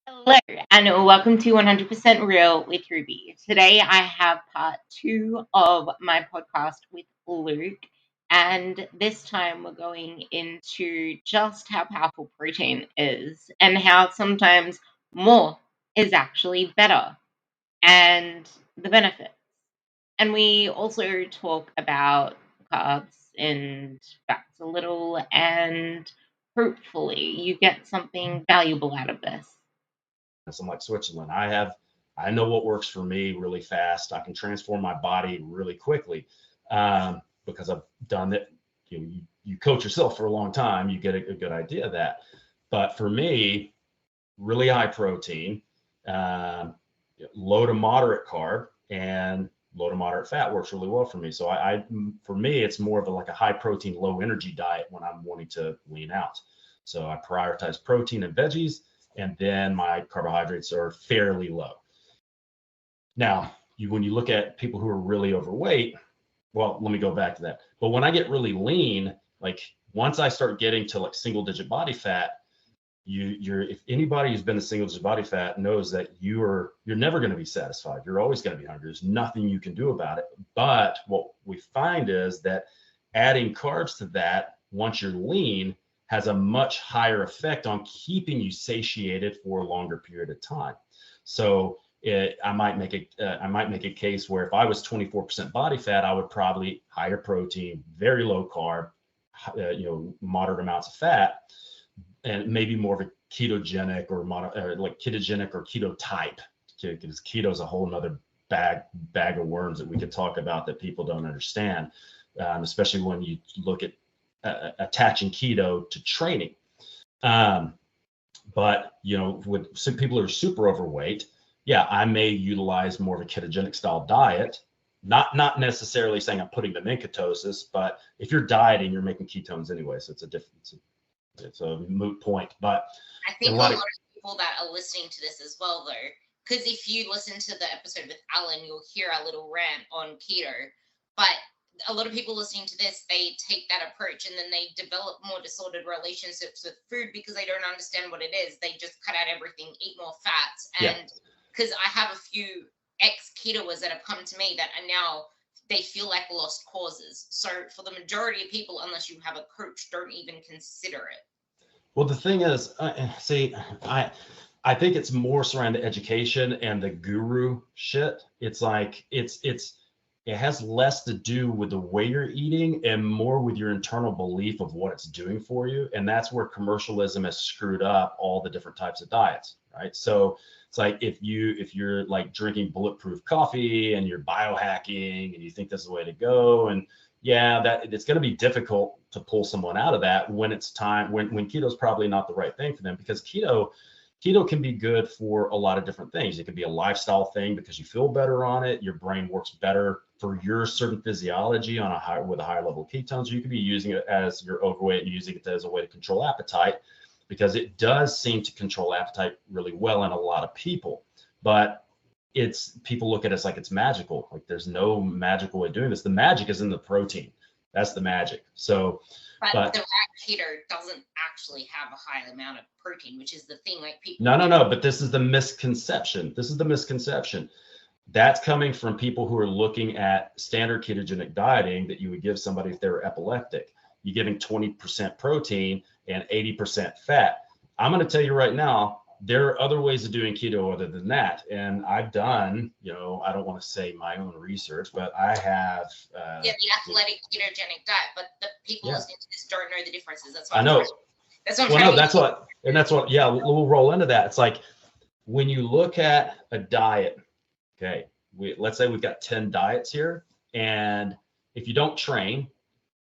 Hello, and welcome to 100% Real with Ruby. Today, I have part two of my podcast with Luke, and this time we're going into just how powerful protein is and how sometimes more is actually better and the benefits. And we also talk about carbs and fats a little, and hopefully, you get something valuable out of this. I'm like Switzerland. I know what works for me really fast. I can transform my body really quickly because I've done it. You coach yourself for a long time, you get a good idea of that. But for me, really high protein, um, low to moderate carb, and low to moderate fat works really well for me. So for me, it's more of like a high protein, low energy diet when I'm wanting to lean out. So I prioritize protein and veggies, and then my carbohydrates are fairly low. Now, when you look at people who are really overweight, well, let me go back to that. But when I get really lean, like once I start getting to like single digit body fat, you're if anybody who's been a single digit body fat knows that you're never going to be satisfied. You're always going to be hungry. There's nothing you can do about it. But what we find is that adding carbs to that once you're lean has a much higher effect on keeping you satiated for a longer period of time. So I might make a case where if I was 24% body fat, I would probably higher protein, very low carb, moderate amounts of fat, and maybe more of a ketogenic or like ketogenic or keto type, because keto is a whole nother bag of worms that we could talk about that people don't understand, especially when you look at attaching keto to training. But with some people who are super overweight, yeah, I may utilize more of a ketogenic style diet. Not necessarily saying I'm putting them in ketosis, but if you're dieting, you're making ketones anyway, so it's a moot point. But I think a lot of people that are listening to this as well, though, because if you listen to the episode with Alan, you'll hear a little rant on keto. But a lot of people listening to this, they take that approach and then they develop more disordered relationships with food because they don't understand what it is. They just cut out everything, eat more fats. And because I have a few ex-ketoers that have come to me that are now, they feel like lost causes. So for the majority of people, unless you have a coach, don't even consider it. Well, the thing is, I think it's more surrounding education and the guru shit. It's like it has less to do with the way you're eating and more with your internal belief of what it's doing for you. And that's where commercialism has screwed up all the different types of diets, right? So it's like if you're like drinking bulletproof coffee and you're biohacking and you think this is the way to go, and yeah, that it's going to be difficult to pull someone out of that when it's time when keto is probably not the right thing for them, because keto can be good for a lot of different things. It could be a lifestyle thing because you feel better on it. Your brain works better for your certain physiology with a higher level of ketones. You could be using it as you're overweight and using it as a way to control appetite, because it does seem to control appetite really well in a lot of people. But people look at it as like it's magical. Like there's no magical way of doing this. The magic is in the protein. That's the magic. So but the keto doesn't actually have a high amount of protein, which is the thing. Like people. No. But this is the misconception. That's coming from people who are looking at standard ketogenic dieting that you would give somebody if they were epileptic. You're giving 20% protein and 80% fat. I'm going to tell you right now, there are other ways of doing keto other than that. And I've done, I don't want to say my own research, but I have. The athletic ketogenic diet, but the people listening to this don't know the differences. That's what I know. That's what I'm trying to we'll roll into that. It's like when you look at a diet, okay, let's say we've got 10 diets here. And if you don't train,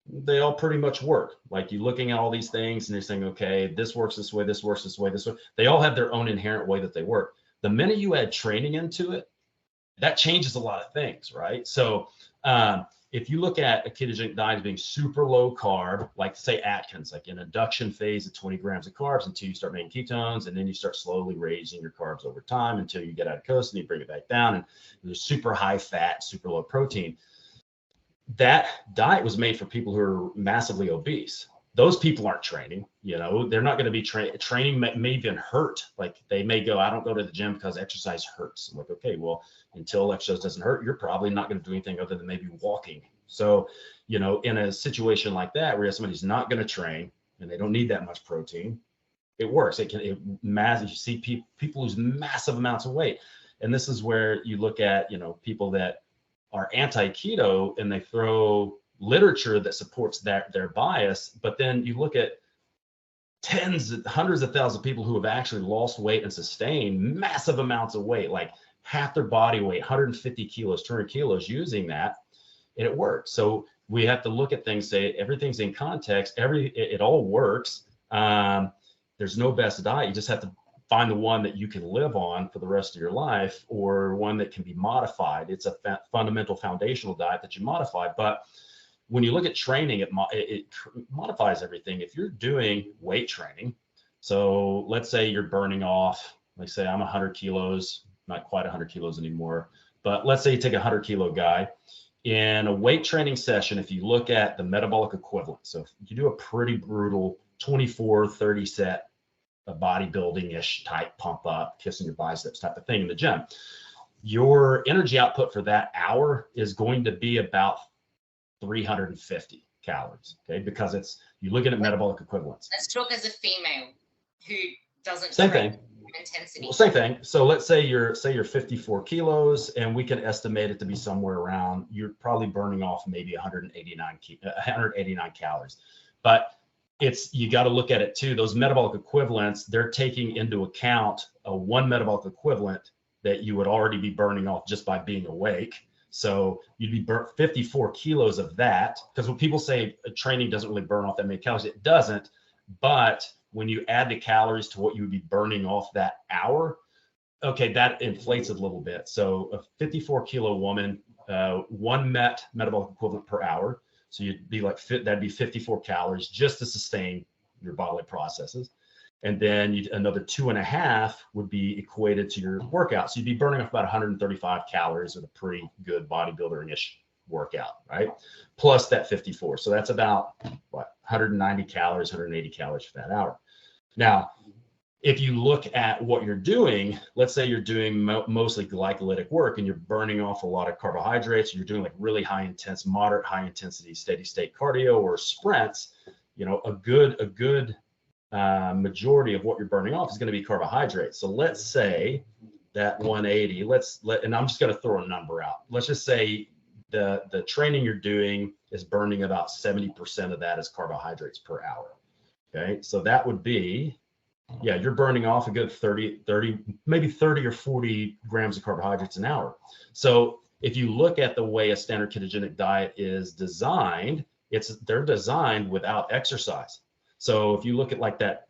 they all pretty much work. Like you're looking at all these things and you're saying, okay, this works this way, this works this way, this way. They all have their own inherent way that they work. The minute you add training into it, that changes a lot of things, right? So if you look at a ketogenic diet as being super low carb, like say Atkins, like an induction phase of 20 grams of carbs until you start making ketones, and then you start slowly raising your carbs over time until you get out of ketosis and you bring it back down, and there's super high fat, super low protein. That diet was made for people who are massively obese. those people aren't training. You know, they're not going to be training may even hurt. Like they may go, I don't go to the gym because exercise hurts. I'm like, okay, well, until exercise doesn't hurt, you're probably not going to do anything other than maybe walking. So, you know, in a situation like that where somebody's not going to train and they don't need that much protein, it works. You see people lose massive amounts of weight. And this is where you look at, you know, people that are anti-keto and they throw literature that supports their bias, but then you look at hundreds of thousands of people who have actually lost weight and sustained massive amounts of weight, like half their body weight, 150 kilos, 200 kilos, using that, and it works. So we have to look at things, say everything's in context, it all works. There's no best diet. You just have to find the one that you can live on for the rest of your life, or one that can be modified. It's a fundamental foundational diet that you modify. But when you look at training, it modifies everything. If you're doing weight training, so let's say you're burning off, like say I'm 100 kilos, not quite 100 kilos anymore, but let's say you take a 100-kilo guy in a weight training session. If you look at the metabolic equivalent, so if you do a pretty brutal 24, 30 set, a bodybuilding-ish type pump up, kissing your biceps type of thing in the gym, your energy output for that hour is going to be about 350 calories, okay? Because you're looking at metabolic equivalents. Let's talk as a female who doesn't same thing. Intensity. Well, same thing. So let's say you're 54 kilos, and we can estimate it to be somewhere around, you're probably burning off maybe 189 calories. But you got to look at it too. Those metabolic equivalents, they're taking into account one metabolic equivalent that you would already be burning off just by being awake. So you'd be burnt 54 kilos of that, because when people say training doesn't really burn off that many calories, it doesn't. But when you add the calories to what you would be burning off that hour, okay, that inflates it a little bit. So a 54-kilo woman, one metabolic equivalent per hour. So you'd be like, that'd be 54 calories just to sustain your bodily processes. And then another 2.5 would be equated to your workout. So you'd be burning off about 135 calories with a pretty good bodybuilder-ish workout, right? Plus that 54. So that's about 190 calories, 180 calories for that hour. Now, if you look at what you're doing, let's say you're doing mostly glycolytic work and you're burning off a lot of carbohydrates, you're doing like really moderate high intensity, steady state cardio or sprints, you know, a good majority of what you're burning off is going to be carbohydrates. So let's say that 180, and I'm just going to throw a number out. Let's just say the training you're doing is burning about 70% of that as carbohydrates per hour. Okay. So that would be, yeah, you're burning off a good 30, maybe 30 or 40 grams of carbohydrates an hour. So if you look at the way a standard ketogenic diet is designed, they're designed without exercise. So if you look at like that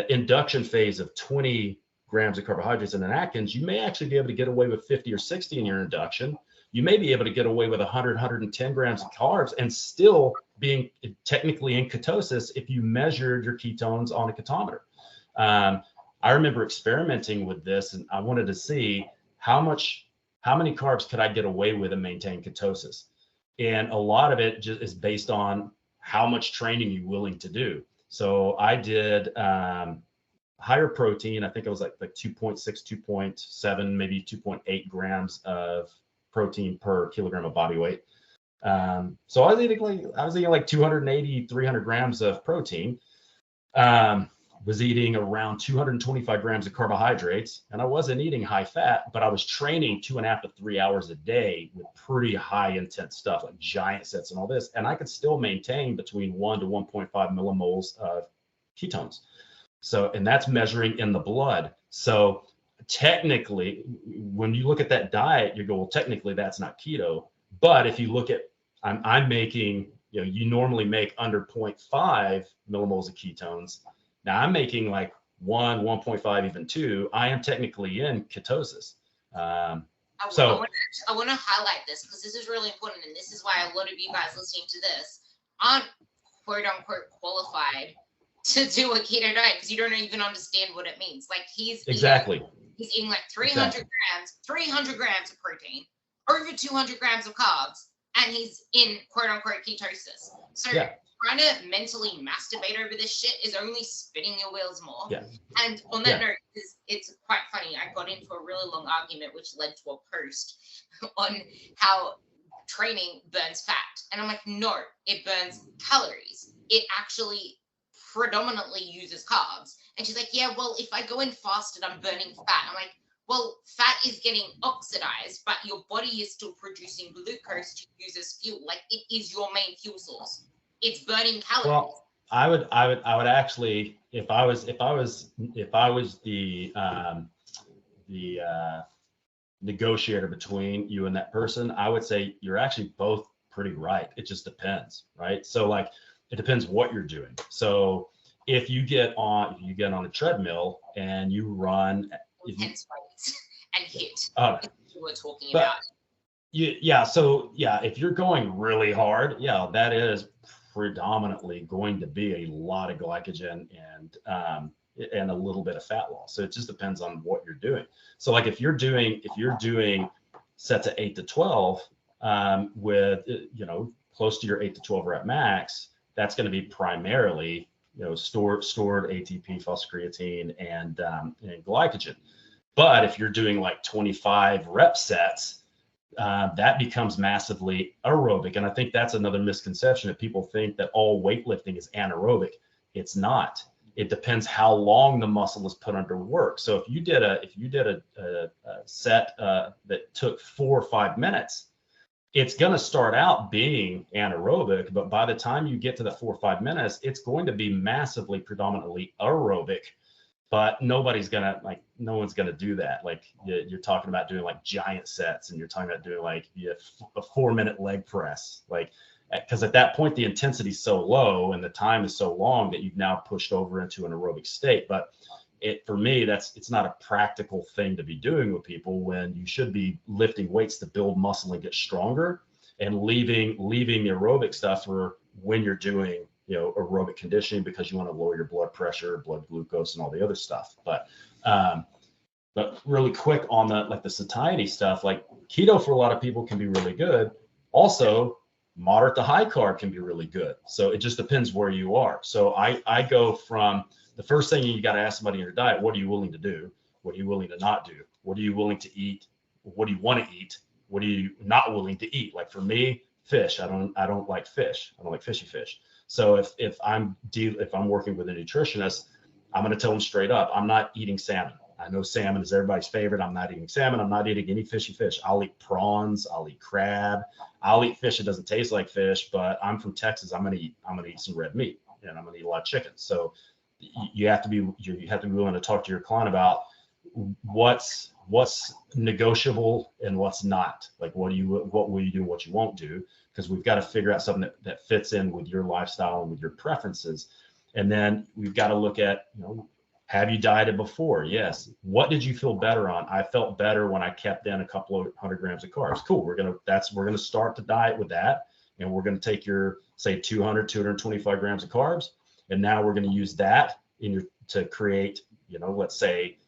induction phase of 20 grams of carbohydrates in an Atkins, you may actually be able to get away with 50 or 60 in your induction. You may be able to get away with 100, 110 grams of carbs and still being technically in ketosis if you measured your ketones on a ketometer. I remember experimenting with this, and I wanted to see how many carbs could I get away with and maintain ketosis. And a lot of it just is based on how much training you're willing to do. So I did higher protein. I think it was like 2.6, 2.7, maybe 2.8 grams of protein per kilogram of body weight. So I was eating like 280, 300 grams of protein. Was eating around 225 grams of carbohydrates, and I wasn't eating high fat, but I was training 2.5 to 3 hours a day with pretty high intense stuff like giant sets and all this, and I could still maintain between 1 to 1.5 millimoles of ketones. So, and that's measuring in the blood. So technically, when you look at that diet, you go, well, technically that's not keto. But if you look at, I'm making, you normally make under 0.5 millimoles of ketones. Now I'm making like 1.5, even 2. I am technically in ketosis. I want to highlight this because this is really important, and this is why a lot of you guys listening to this aren't quote unquote qualified to do a keto diet because you don't even understand what it means. Like he's eating like 300 grams of protein, over 200 grams of carbs, and he's in quote unquote ketosis. So trying to mentally masturbate over this shit is only spinning your wheels more. Yeah. And on that note, it's quite funny. I got into a really long argument, which led to a post on how training burns fat. And I'm like, no, it burns calories. It actually predominantly uses carbs. And she's like, yeah, well, if I go in fast and I'm burning fat, I'm like, well, fat is getting oxidized, but your body is still producing glucose to use as fuel. Like, it is your main fuel source. It's burning calories. Well, I would actually, if I was the negotiator between you and that person, I would say you're actually both pretty right. It just depends, right? So like, it depends what you're doing. So if you get on a treadmill and you run intense weights and hit, you were talking but, about. If you're going really hard, that is predominantly going to be a lot of glycogen and a little bit of fat loss. So it just depends on what you're doing. So like if you're doing sets of 8 to 12 with close to your 8 to 12 rep max, that's going to be primarily stored ATP, phosphocreatine, and glycogen. But if you're doing like 25 rep sets, that becomes massively aerobic. And I think that's another misconception, that people think that all weightlifting is anaerobic. It's not. It depends how long the muscle is put under work. So if you did a set that took 4 or 5 minutes, it's going to start out being anaerobic, but by the time you get to the 4 or 5 minutes, it's going to be massively predominantly aerobic. But no one's gonna do that. Like you're talking about doing like giant sets, and you're talking about doing like a 4-minute leg press, like, because at that point the intensity is so low and the time is so long that you've now pushed over into an aerobic state. But for me, it's not a practical thing to be doing with people, when you should be lifting weights to build muscle and get stronger, and leaving the aerobic stuff for when you're doing aerobic conditioning, because you want to lower your blood pressure, blood glucose, and all the other stuff. But really quick on the satiety stuff, like keto for a lot of people can be really good. Also, moderate to high carb can be really good. So it just depends where you are. So I go from the first thing you got to ask somebody in your diet: what are you willing to do? What are you willing to not do? What are you willing to eat? What do you want to eat? What are you not willing to eat? Like for me, fish. I don't like fish. I don't like fishy fish. So if I'm working with a nutritionist, I'm going to tell them straight up, I'm not eating salmon. I know salmon is everybody's favorite. I'm not eating salmon. I'm not eating any fishy fish. I'll eat prawns. I'll eat crab. I'll eat fish that doesn't taste like fish. But I'm from Texas. I'm going to eat some red meat, and I'm going to eat a lot of chicken. So you have to be willing to talk to your client about what's negotiable and what's not. Like what will you do, what you won't do, because we've got to figure out something that fits in with your lifestyle and with your preferences. And then we've got to look at, have you dieted before? Yes. What did you feel better on? I felt better when I kept in a couple of 100 grams of carbs. Cool. We're going to start the diet with that. And we're going to take your, say, 225 grams of carbs. And now we're going to use that to create, let's say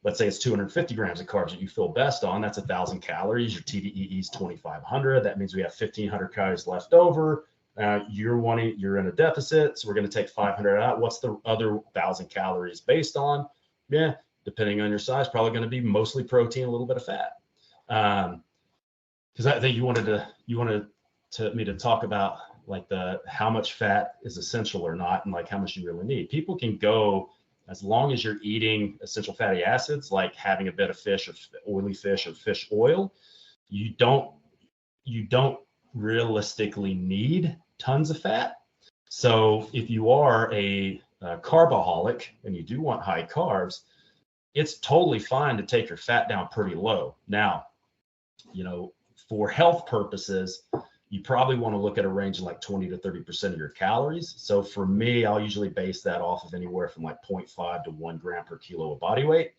it's 250 grams of carbs that you feel best on. That's 1,000 calories. Your TDEE is 2,500. That means we have 1,500 calories left over. You're in a deficit, so we're going to take 500 out. What's the other 1,000 calories based on? Yeah, depending on your size, probably going to be mostly protein, a little bit of fat. Because I think you wanted me to talk about like how much fat is essential or not, and like how much you really need. People can go as long as you're eating essential fatty acids, like having a bit of fish or oily fish or fish oil. You don't realistically need tons of fat. So if you are a carbaholic and you do want high carbs, it's totally fine to take your fat down pretty low. Now, for health purposes, you probably want to look at a range of like 20 to 30% of your calories. So for me, I'll usually base that off of anywhere from like 0.5 to 1 gram per kilo of body weight.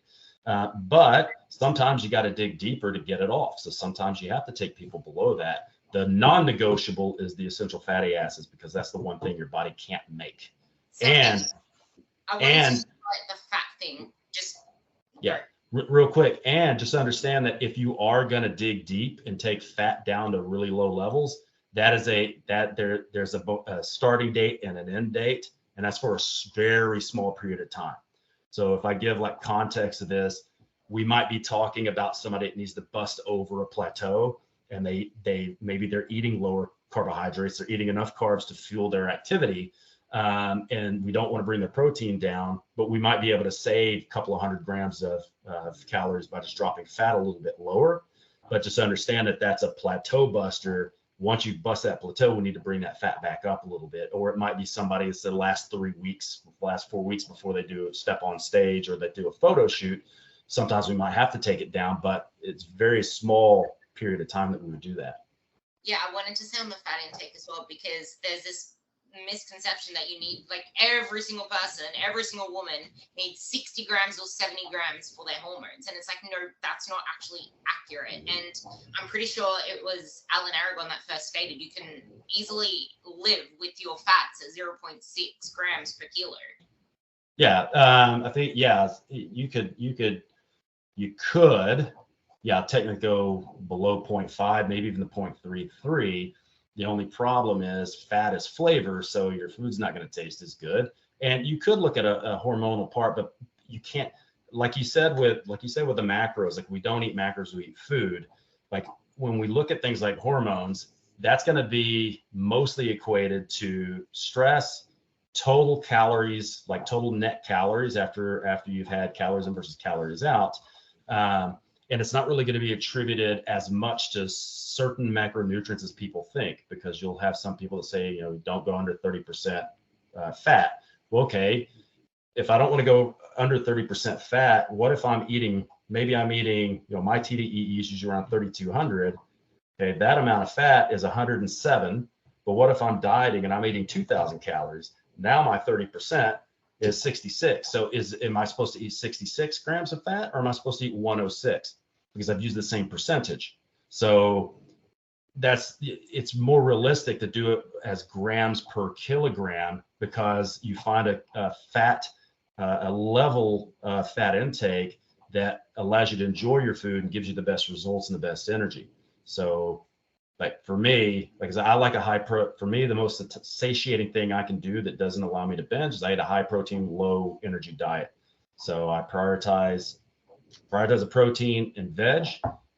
But sometimes you got to dig deeper to get it off. So sometimes you have to take people below that. The non-negotiable is the essential fatty acids, because that's the one thing your body can't make. So and I want to start the fat thing. Real quick, and just understand that if you are going to dig deep and take fat down to really low levels, there's a starting date and an end date, and that's for a very small period of time. So if I give like context to this, we might be talking about somebody that needs to bust over a plateau, and maybe they're eating lower carbohydrates, they're eating enough carbs to fuel their activity, and we don't want to bring the protein down, but we might be able to save a couple of 100 grams of calories by just dropping fat a little bit lower. But just understand that that's a plateau buster. Once you bust that plateau, we need to bring that fat back up a little bit. Or it might be somebody that's the last 4 weeks before they do a step on stage or they do a photo shoot. Sometimes we might have to take it down, but it's very small period of time that we would do that. Yeah, I wanted to say on the fat intake as well, because there's this misconception that you need, like, every single person, every single woman needs 60 grams or 70 grams for their hormones. And it's like, no, that's not actually accurate. And I'm pretty sure it was Alan Aragon that first stated you can easily live with your fats at 0.6 grams per kilo. Yeah, I think, yeah, you could, technically go below 0.5, maybe even the 0.33. The only problem is fat is flavor, so your food's not going to taste as good. And you could look at a hormonal part, but you can't, like you said with the macros, like we don't eat macros, we eat food. Like when we look at things like hormones, that's going to be mostly equated to stress, total calories, like total net calories after you've had calories in versus calories out. And it's not really going to be attributed as much to certain macronutrients as people think, because you'll have some people that say, don't go under 30% fat. Well, okay, if I don't want to go under 30% fat, what if I'm eating, my TDEE is usually around 3,200. Okay, that amount of fat is 107. But what if I'm dieting and I'm eating 2,000 calories? Now my 30% is 66. So am I supposed to eat 66 grams of fat, or am I supposed to eat 106? Because I've used the same percentage. So it's more realistic to do it as grams per kilogram, because you find a level fat intake that allows you to enjoy your food and gives you the best results and the best energy. So like for me, because I like for me, the most satiating thing I can do that doesn't allow me to binge is I eat a high protein, low energy diet. So I prioritize a protein and veg,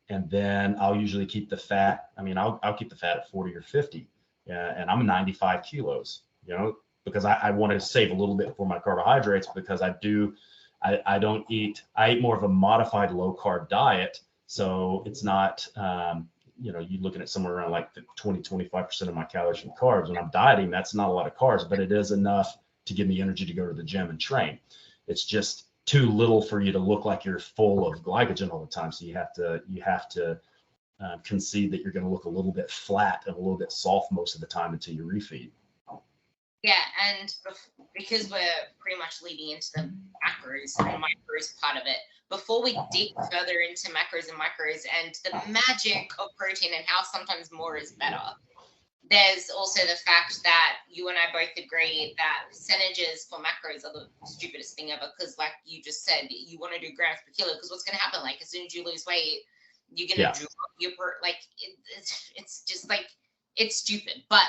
and then I'll usually keep the fat. I'll keep the fat at 40 or 50, and I'm 95 kilos, because I want to save a little bit for my carbohydrates, because I eat more of a modified low carb diet. So it's not, you're looking at somewhere around like 20-25% of my calories from carbs. When I'm dieting, that's not a lot of carbs, but it is enough to give me energy to go to the gym and train. It's just too little for you to look like you're full of glycogen all the time. So you have to concede that you're going to look a little bit flat and a little bit soft most of the time until you refeed. Yeah, and because we're pretty much leading into the macros and micros part of it, before we dig further into macros and micros and the magic of protein and how sometimes more is better, there's also the fact that you and I both agree that percentages for macros are the stupidest thing ever, because like you just said, you want to do grams per kilo, because what's going to happen, like as soon as you lose weight, you're going to drop your, it's just like, it's stupid. But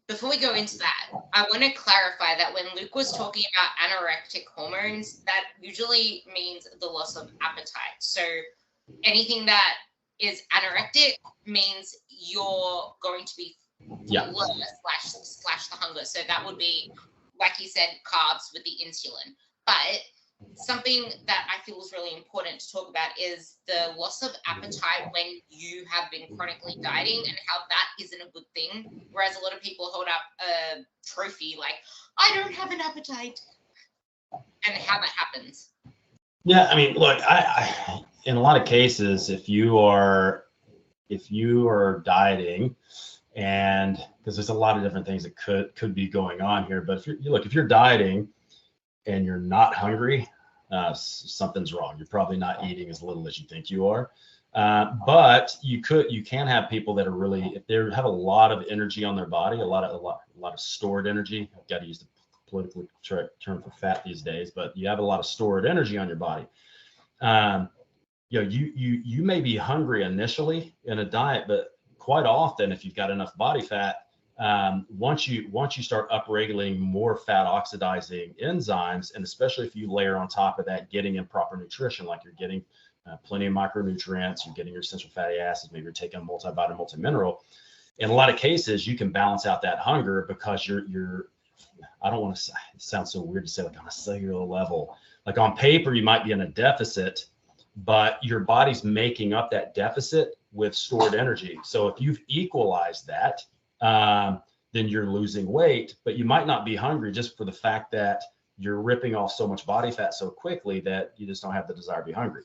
before we go into that, I want to clarify that when Luke was talking about anorectic hormones, that usually means the loss of appetite. So anything that is anorectic means you're going to be fuller slash the hunger. So that would be, like you said, carbs with the insulin. But something that I feel is really important to talk about is the loss of appetite when you have been chronically dieting, and how that isn't a good thing. Whereas a lot of people hold up a trophy like, I don't have an appetite, and how that happens. Yeah, look, I in a lot of cases, if you are dieting, and because there's a lot of different things that could be going on here, but if you're dieting and you're not hungry, something's wrong. You're probably not eating as little as you think you are. But you can have people that are really, if they have a lot of energy on their body, a lot of stored energy. I've got to use the politically correct term for fat these days, but you have a lot of stored energy on your body. You may be hungry initially in a diet, but quite often, if you've got enough body fat, once you start upregulating more fat oxidizing enzymes, and especially if you layer on top of that getting improper nutrition, like you're getting plenty of micronutrients, you're getting your essential fatty acids, maybe you're taking a multivitamin, multimineral. In a lot of cases, you can balance out that hunger because you're I don't want to say, it sounds so weird to say, like on a cellular level, like on paper, you might be in a deficit, but your body's making up that deficit with stored energy. So if you've equalized that, then you're losing weight, but you might not be hungry just for the fact that you're ripping off so much body fat so quickly that you just don't have the desire to be hungry.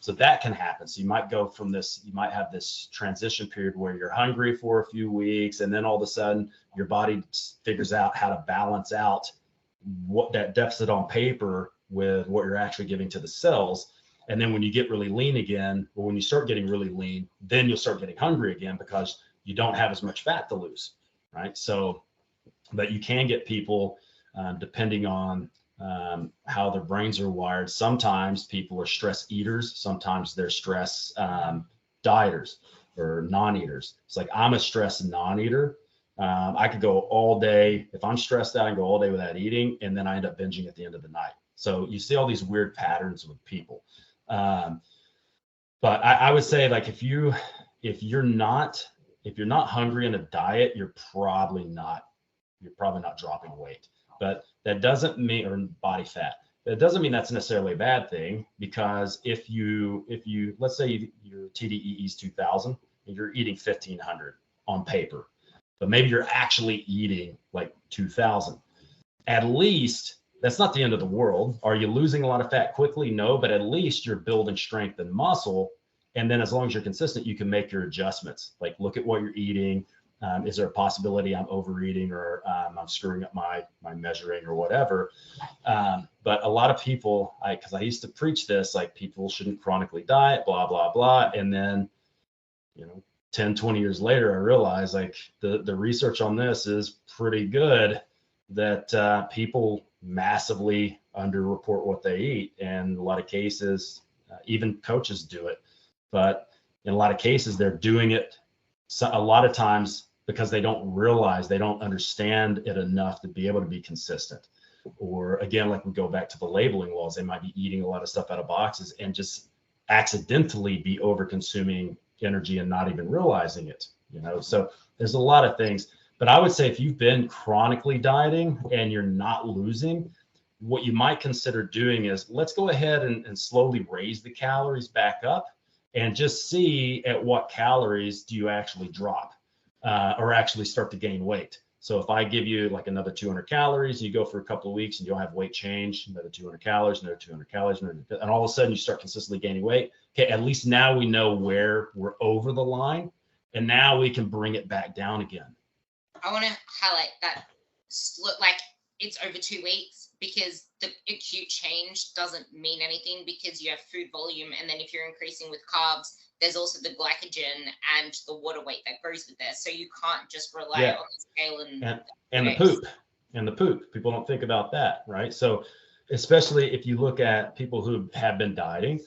So that can happen. So you might go from this, you might have this transition period where you're hungry for a few weeks, and then all of a sudden your body figures out how to balance out what that deficit on paper with what you're actually giving to the cells. And then when you get really lean again, or when you start getting really lean, then you'll start getting hungry again because you don't have as much fat to lose, right? So, but you can get people, depending on how their brains are wired. Sometimes people are stress eaters. Sometimes they're stress dieters or non-eaters. It's like, I'm a stress non-eater. I could go all day. If I'm stressed out, I can go all day without eating, and then I end up binging at the end of the night. So you see all these weird patterns with people. But I would say, like, if you're not hungry in a diet, you're probably not dropping weight. But that doesn't mean, or body fat, that doesn't mean that's necessarily a bad thing, because if you let's say your TDEE is 2000 and you're eating 1500 on paper, but maybe you're actually eating like 2000, at least that's not the end of the world. Are you losing a lot of fat quickly? No, but at least you're building strength and muscle. And then as long as you're consistent, you can make your adjustments. Like, look at what you're eating. Is there a possibility I'm overeating, or I'm screwing up my measuring or whatever? But a lot of people, because I used to preach this, like, people shouldn't chronically diet, blah, blah, blah. And then, 10, 20 years later, I realized, like, the research on this is pretty good, that people massively underreport what they eat. And in a lot of cases, even coaches do it. But in a lot of cases, they're doing it a lot of times because they don't realize, they don't understand it enough to be able to be consistent. Or again, like, we go back to the labeling laws, they might be eating a lot of stuff out of boxes and just accidentally be over consuming energy and not even realizing it, So there's a lot of things. But I would say, if you've been chronically dieting and you're not losing, what you might consider doing is, let's go ahead and slowly raise the calories back up, and just see at what calories do you actually drop, or actually start to gain weight. So if I give you like another 200 calories, you go for a couple of weeks and you'll have weight change, another 200 calories, another 200 calories, and all of a sudden you start consistently gaining weight. Okay, at least now we know where we're over the line, and now we can bring it back down again. I want to highlight that, like, it's over 2 weeks, because the acute change doesn't mean anything, because you have food volume, and then if you're increasing with carbs, there's also the glycogen and the water weight that goes with this. So you can't just rely on the scale and the poop. People don't think about that, right? So especially if you look at people who have been dieting,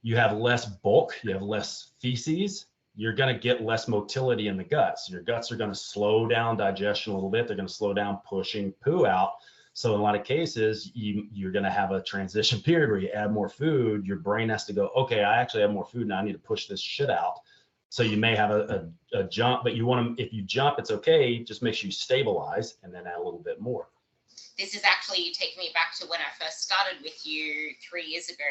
you have less bulk, you have less feces, you're going to get less motility in the guts. Your guts are going to slow down digestion a little bit. They're going to slow down pushing poo out. So in a lot of cases, you're going to have a transition period where you add more food. Your brain has to go, okay, I actually have more food now. I need to push this shit out. So you may have a jump, but you want to, if you jump, it's okay. Just make sure you stabilize and then add a little bit more. This is actually taking me back to when I first started with you 3 years ago.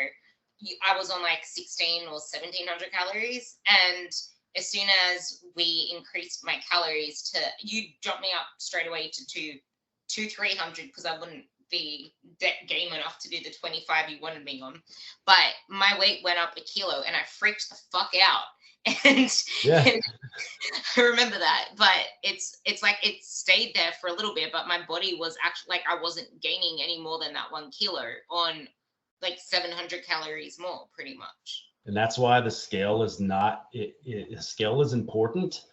I was on like 16 or 1700 calories, and as soon as we increased my calories to, you jumped me up straight away to 300, because I wouldn't be game enough to do the 25 you wanted me on. But my weight went up 1 kilo, and I freaked the fuck out. And I remember that. But it's like it stayed there for a little bit, but my body was actually, like, I wasn't gaining any more than that 1 kilo on like 700 calories more, pretty much. And that's why the scale is not, scale is important.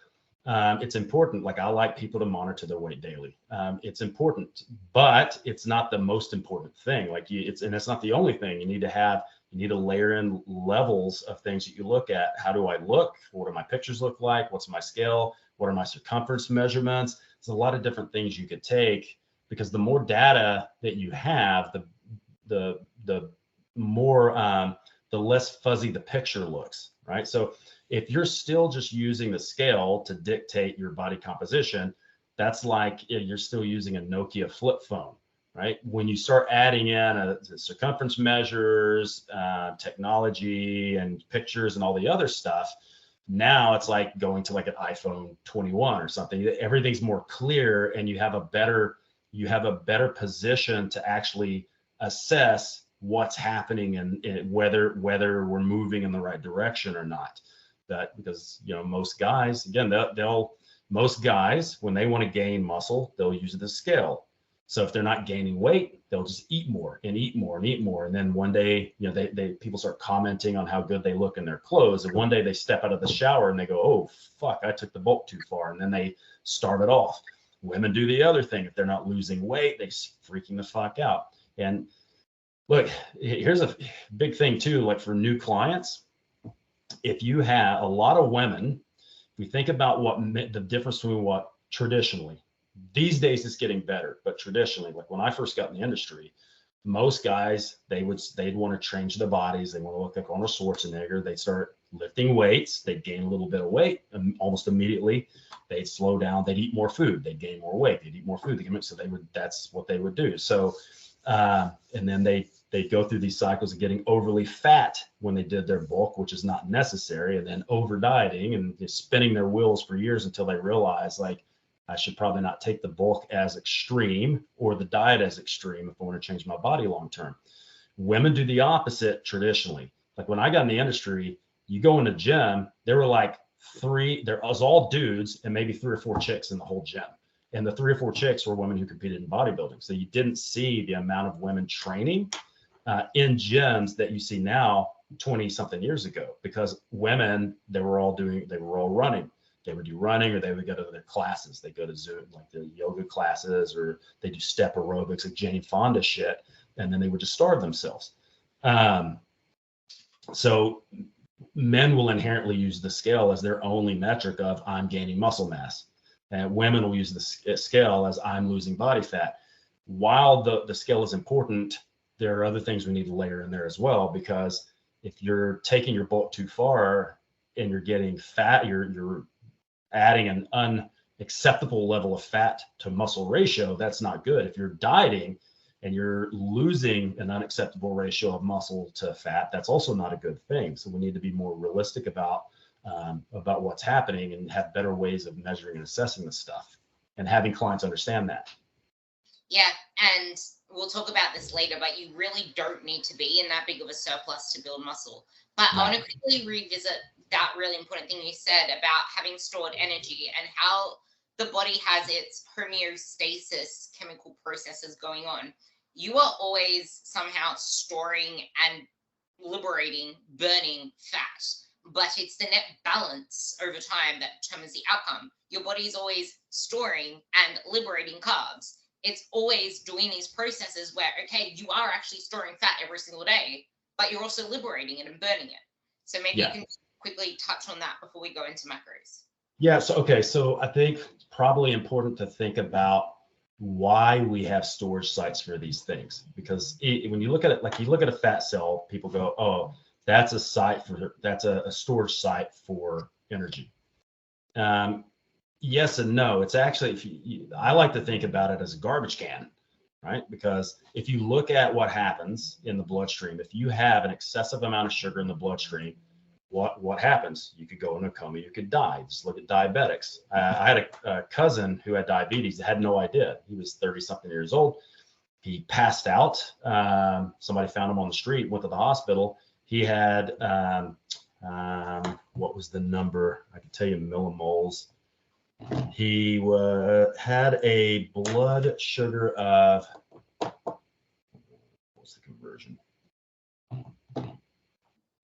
It's important. Like, I like people to monitor their weight daily. It's important, but it's not the most important thing. Like, it's not the only thing. You need to have, You need to layer in levels of things that you look at. How do I look? What do my pictures look like? What's my scale? What are my circumference measurements? There's a lot of different things you could take, because the more data that you have, the more the less fuzzy the picture looks, right? So if you're still just using the scale to dictate your body composition, that's like you're still using a Nokia flip phone, right? When you start adding in circumference measures, technology and pictures and all the other stuff, now it's like going to like an iPhone 21 or something. Everything's more clear, and you have a better position to actually assess what's happening and whether we're moving in the right direction or not. That because most guys, again, most guys, when they want to gain muscle, they'll use the scale. So if they're not gaining weight, they'll just eat more and eat more and eat more. And then one day, people start commenting on how good they look in their clothes. And one day they step out of the shower and they go, oh, fuck, I took the bulk too far. And then they starve it off. Women do the other thing. If they're not losing weight, they freaking the fuck out. And look, here's a big thing too, like for new clients. If you have a lot of women, if we think about what the difference between what traditionally, these days it's getting better, but traditionally, like when I first got in the industry, most guys, they'd want to change their bodies. They want to look like Arnold Schwarzenegger. They'd start lifting weights. They'd gain a little bit of weight almost immediately. They'd slow down. They'd eat more food. They'd gain more weight. They'd eat more food. So that's what they would do. So, and then they go through these cycles of getting overly fat when they did their bulk, which is not necessary, and then over dieting and just spinning their wheels for years until they realize, like, I should probably not take the bulk as extreme or the diet as extreme if I want to change my body long term. Women do the opposite traditionally. Like when I got in the industry, you go in the gym, there was all dudes and maybe 3 or 4 chicks in the whole gym. And the 3 or 4 chicks were women who competed in bodybuilding. So you didn't see the amount of women training in gyms that you see now 20 something years ago, because women, they were all running. They would do running, or they would go to their classes. They go to Zoom, like the yoga classes, or they do step aerobics, like Jane Fonda shit. And then they would just starve themselves. So men will inherently use the scale as their only metric of I'm gaining muscle mass. And women will use the scale as I'm losing body fat. While the scale is important, there are other things we need to layer in there as well, because if you're taking your bulk too far and you're getting fat, you're adding an unacceptable level of fat to muscle ratio. That's not good. If you're dieting and you're losing an unacceptable ratio of muscle to fat, that's also not a good thing. So we need to be more realistic about what's happening and have better ways of measuring and assessing this stuff and having clients understand that. Yeah, and we'll talk about this later, but you really don't need to be in that big of a surplus to build muscle. But I want to quickly revisit that really important thing you said about having stored energy and how the body has its homeostasis chemical processes going on. You are always somehow storing and liberating, burning fat, but it's the net balance over time that determines the outcome. Your body is always storing and liberating carbs. It's always doing these processes where, okay, you are actually storing fat every single day, but you're also liberating it and burning it. So maybe you can quickly touch on that before we go into macros. Yeah. So I think it's probably important to think about why we have storage sites for these things, because when you look at it, like you look at a fat cell, people go, oh, that's a storage site for energy. Yes and no. It's actually, I like to think about it as a garbage can, right? Because if you look at what happens in the bloodstream, if you have an excessive amount of sugar in the bloodstream, what happens? You could go in a coma, you could die. Just look at diabetics. I had a cousin who had diabetes, had no idea. He was 30 something years old. He passed out. Somebody found him on the street, went to the hospital. He had, what was the number? I can tell you millimoles. He had a blood sugar of, what's the conversion?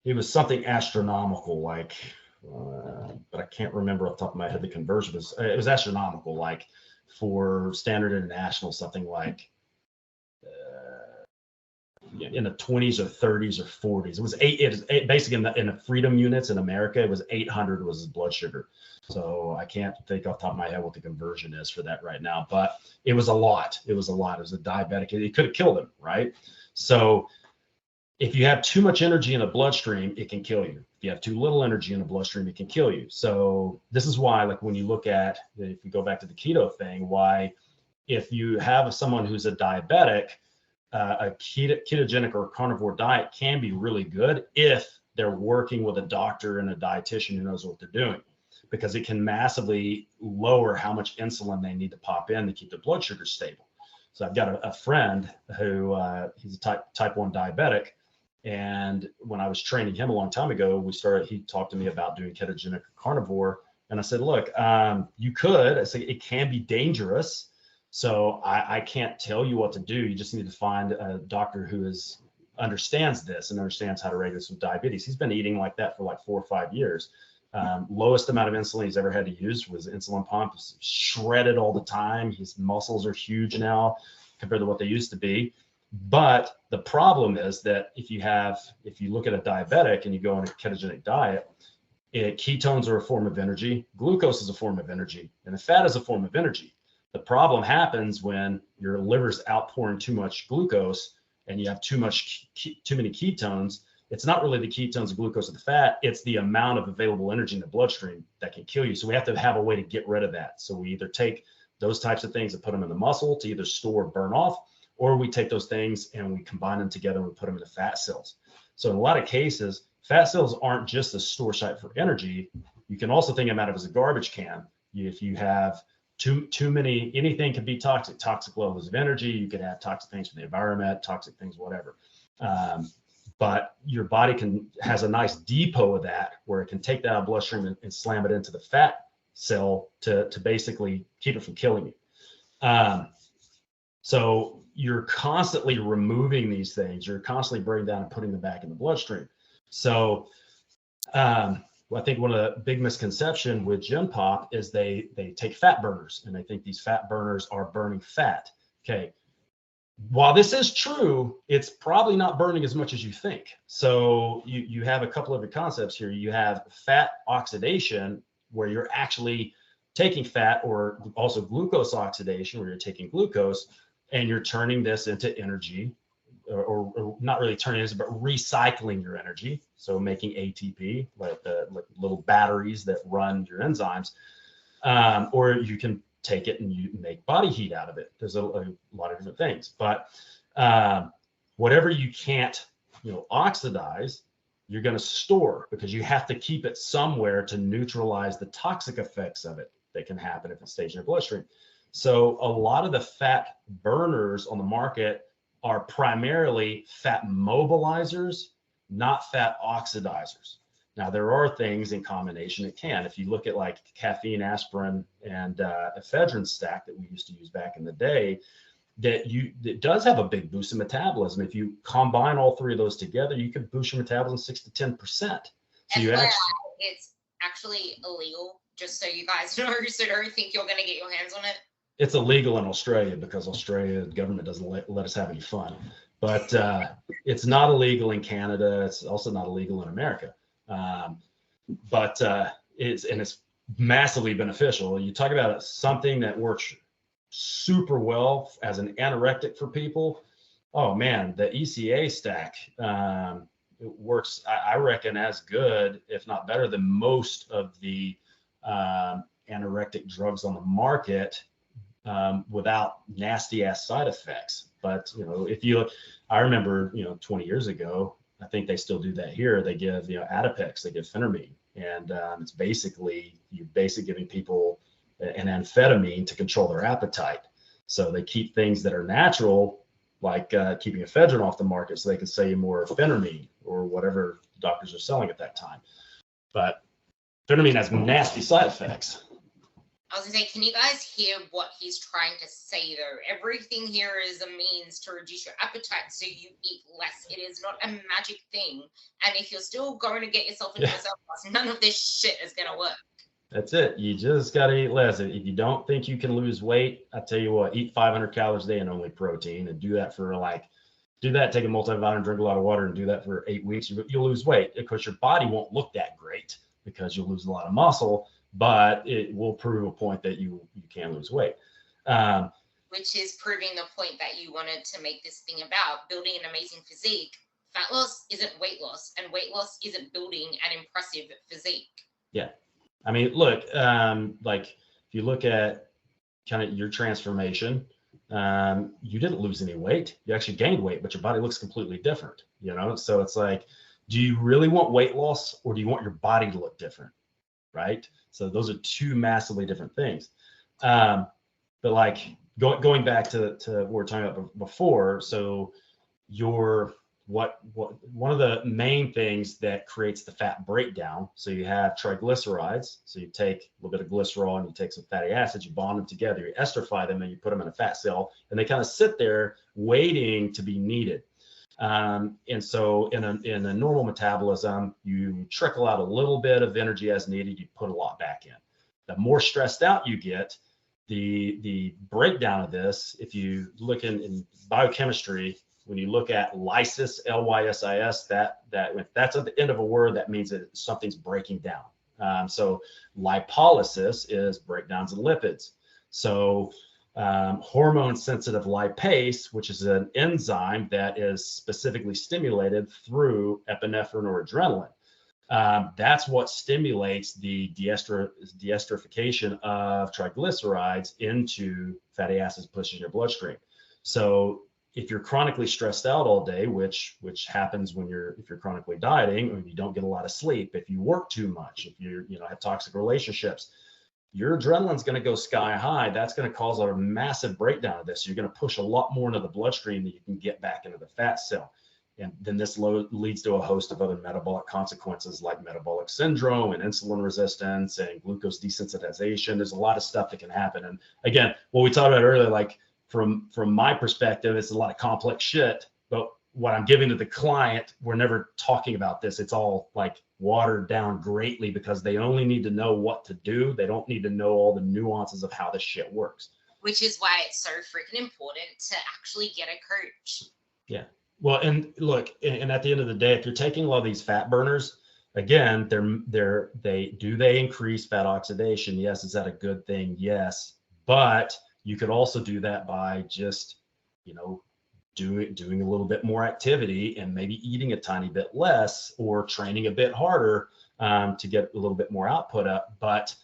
It was something astronomical, like, but I can't remember off the top of my head the conversion. It was astronomical, like for Standard International, something like in the 20s or 30s or 40s. It was basically in the freedom units in America, it was 800 was his blood sugar. So I can't think off the top of my head what the conversion is for that right now, but it was a lot. It was a lot. It was a diabetic. It could have killed him, right? So if you have too much energy in the bloodstream, it can kill you. If you have too little energy in the bloodstream, it can kill you. So this is why, like when you look at, if we go back to the keto thing, why if you have someone who's a diabetic, a ketogenic or carnivore diet can be really good if they're working with a doctor and a dietitian who knows what they're doing, because it can massively lower how much insulin they need to pop in to keep their blood sugar stable. So I've got a friend who he's a type 1 diabetic. And when I was training him a long time ago, he talked to me about doing ketogenic or carnivore. And I said, look, you could. I said, it can be dangerous. So I can't tell you what to do. You just need to find a doctor who understands this and understands how to regulate this with diabetes. He's been eating like that for like 4 or 5 years. Lowest amount of insulin he's ever had to use was an insulin pump. He's shredded all the time. His muscles are huge now compared to what they used to be. But the problem is that if you look at a diabetic and you go on a ketogenic diet, ketones are a form of energy, glucose is a form of energy, and the fat is a form of energy. The problem happens when your liver's outpouring too much glucose and you have too many ketones. It's not really the ketones, the glucose, or the fat. It's the amount of available energy in the bloodstream that can kill you. So we have to have a way to get rid of that. So we either take those types of things and put them in the muscle to either store or burn off, or we take those things and we combine them together and we put them into fat cells. So in a lot of cases, fat cells aren't just a store site for energy. You can also think about it as a garbage can. If you have too many, anything can be toxic levels of energy. You could have toxic things from the environment, toxic things, whatever. But your body has a nice depot of that where it can take that out of bloodstream and slam it into the fat cell to basically keep it from killing you. So you're constantly removing these things. You're constantly breaking down and putting them back in the bloodstream. So I think one of the big misconceptions with Gen Pop is they take fat burners and they think these fat burners are burning fat. Okay. While this is true, it's probably not burning as much as you think. So you have a couple of concepts here. You have fat oxidation, where you're actually taking fat, or also glucose oxidation, where you're taking glucose and you're turning this into energy, or not really turning it, but recycling your energy. So making ATP, like little batteries that run your enzymes, or you can take it and you make body heat out of it. There's a lot of different things, but whatever you can't, oxidize, you're going to store, because you have to keep it somewhere to neutralize the toxic effects of it that can happen if it stays in your bloodstream. So a lot of the fat burners on the market are primarily fat mobilizers, not fat oxidizers. Now, there are things in combination that can. If you look at like caffeine, aspirin, and ephedrine stack that we used to use back in the day, it does have a big boost in metabolism. If you combine all three of those together, you could boost your metabolism 6 to 10%. So it's actually illegal, just so you guys know, so don't think you're going to get your hands on it. It's illegal in Australia because Australia, the government doesn't let us have any fun. But it's not illegal in Canada. It's also not illegal in America. But it's massively beneficial. You talk about something that works super well as an anorectic for people. Oh man, the ECA stack, it works, I reckon, as good, if not better, than most of the anorectic drugs on the market, without nasty ass side effects. But if you look, I remember 20 years ago, I think they still do that here. They give Adipex, they give phentermine, and it's basically you're giving people an amphetamine to control their appetite. So they keep things that are natural, like keeping ephedrine off the market, so they can sell you more phentermine or whatever doctors are selling at that time. But phentermine has nasty side effects. I was gonna say, can you guys hear what he's trying to say though? Everything here is a means to reduce your appetite so you eat less. It is not a magic thing. And if you're still going to get yourself into a surplus, none of this shit is gonna work. That's it. You just gotta eat less. If you don't think you can lose weight, I tell you what, eat 500 calories a day and only protein, and do that for like Do that, take a multivitamin, drink a lot of water, and do that for 8 weeks. You'll lose weight. Of course, your body won't look that great because you'll lose a lot of muscle, but it will prove a point that you can lose weight. Which is proving the point that you wanted to make this thing about, building an amazing physique. Fat loss isn't weight loss, and weight loss isn't building an impressive physique. Yeah. I mean, look, like if you look at kind of your transformation, you didn't lose any weight. You actually gained weight, but your body looks completely different, you know? So it's like, do you really want weight loss, or do you want your body to look different? Right? So those are two massively different things. But like going back to what we were talking about before, so one of the main things that creates the fat breakdown, so you have triglycerides. So you take a little bit of glycerol and you take some fatty acids, you bond them together, you esterify them, and you put them in a fat cell, and they kind of sit there waiting to be needed. And so in a normal metabolism, you trickle out a little bit of energy as needed, you put a lot back in. The more stressed out you get, the breakdown of this, if you look in biochemistry, when you look at lysis, L-Y-S-I-S, if that's at the end of a word, that means that something's breaking down. So lipolysis is breakdowns of lipids. So hormone sensitive lipase, which is an enzyme that is specifically stimulated through epinephrine or adrenaline. That's what stimulates the deesterification of triglycerides into fatty acids pushed in your bloodstream. So if you're chronically stressed out all day, which happens if you're chronically dieting, or you don't get a lot of sleep, if you work too much, if you have toxic relationships, your adrenaline's going to go sky high. That's going to cause a massive breakdown of this. You're going to push a lot more into the bloodstream than you can get back into the fat cell. And then this leads to a host of other metabolic consequences like metabolic syndrome and insulin resistance and glucose desensitization. There's a lot of stuff that can happen. And again, what we talked about earlier, like from my perspective, it's a lot of complex shit, but what I'm giving to the client, we're never talking about this. It's all like watered down greatly because they only need to know what to do. They don't need to know all the nuances of how this shit works. Which is why it's so freaking important to actually get a coach. Yeah. Well, and look, and at the end of the day, if you're taking a lot of these fat burners, again, they increase fat oxidation? Yes. Is that a good thing? Yes. But you could also do that by just, doing a little bit more activity and maybe eating a tiny bit less or training a bit harder to get a little bit more output up. But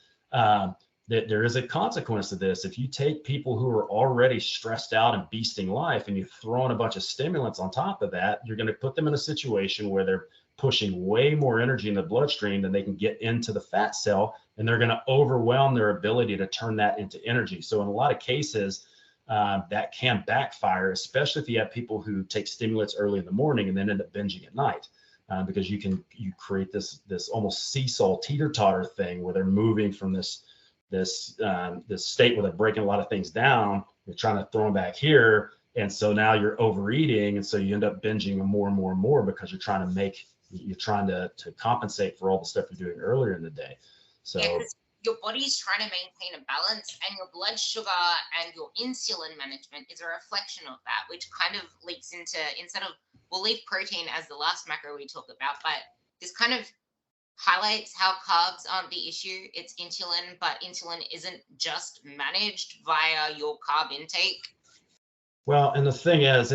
there is a consequence to this. If you take people who are already stressed out and beasting life and you throw in a bunch of stimulants on top of that, you're going to put them in a situation where they're pushing way more energy in the bloodstream than they can get into the fat cell, and they're going to overwhelm their ability to turn that into energy. So in a lot of cases, that can backfire, especially if you have people who take stimulants early in the morning and then end up binging at night, because you create this almost seesaw teeter-totter thing where they're moving from this state where they're breaking a lot of things down. You're trying to throw them back here, and so now you're overeating, and so you end up binging more and more and more because you're trying to compensate for all the stuff you're doing earlier in the day. So yeah, your body's trying to maintain a balance, and your blood sugar and your insulin management is a reflection of that, which kind of leaks into, we'll leave protein as the last macro we talk about, but this kind of highlights how carbs aren't the issue. It's insulin, but insulin isn't just managed via your carb intake. Well, and the thing is,